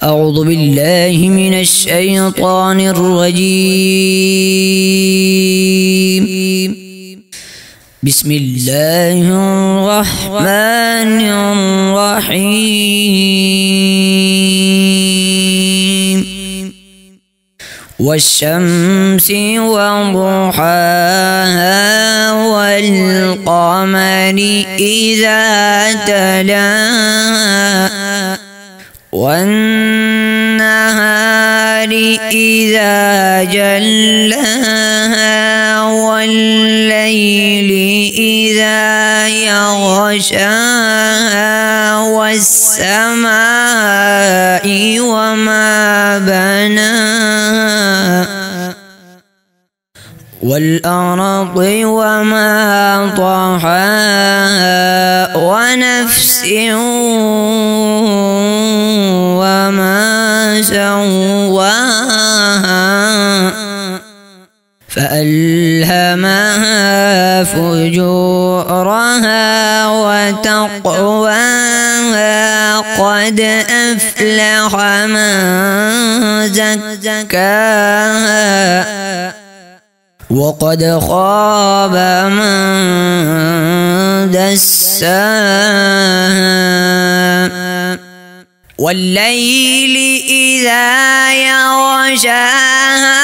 أعوذ بالله من الشيطان الرجيم. بسم الله الرحمن الرحيم. والشمس وضحاها والقمر إذا تلاها والنهار إذا جلاها والليل إذا يغشاها والسماء وما بناها والأرض وما طحاها ونفس وما سواها فألهمها فجورها وتقواها قد أفلح من زكاها وقد خاب من دساها والليل إذا يغشاها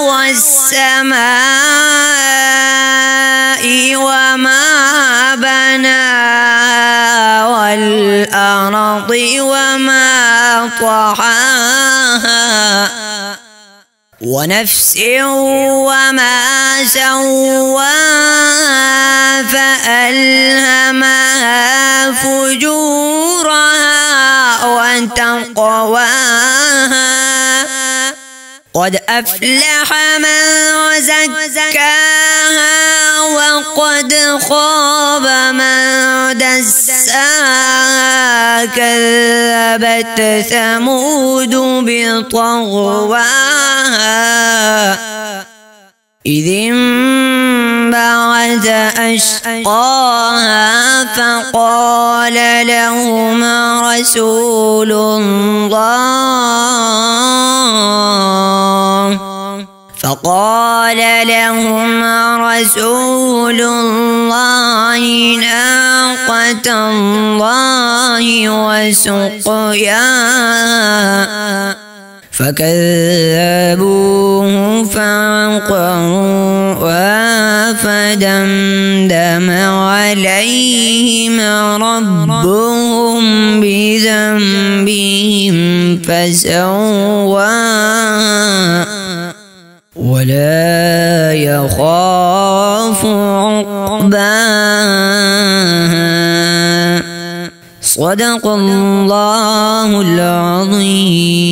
والسماء وما بناها والأرض وما طحاها ونفس وما سواها فألهمها فجورها وتقواها قد أفلح من زكاها وقد خاب من دساها كذبت ثمود بطغواها إذ انبعث أشقاها فقال لهم رسول الله ناقة الله وسقياها فكذبوه فعقروها فدمدم عليهم ربهم بذنبهم فسواها ولا يخاف عقباها. صدق الله العظيم.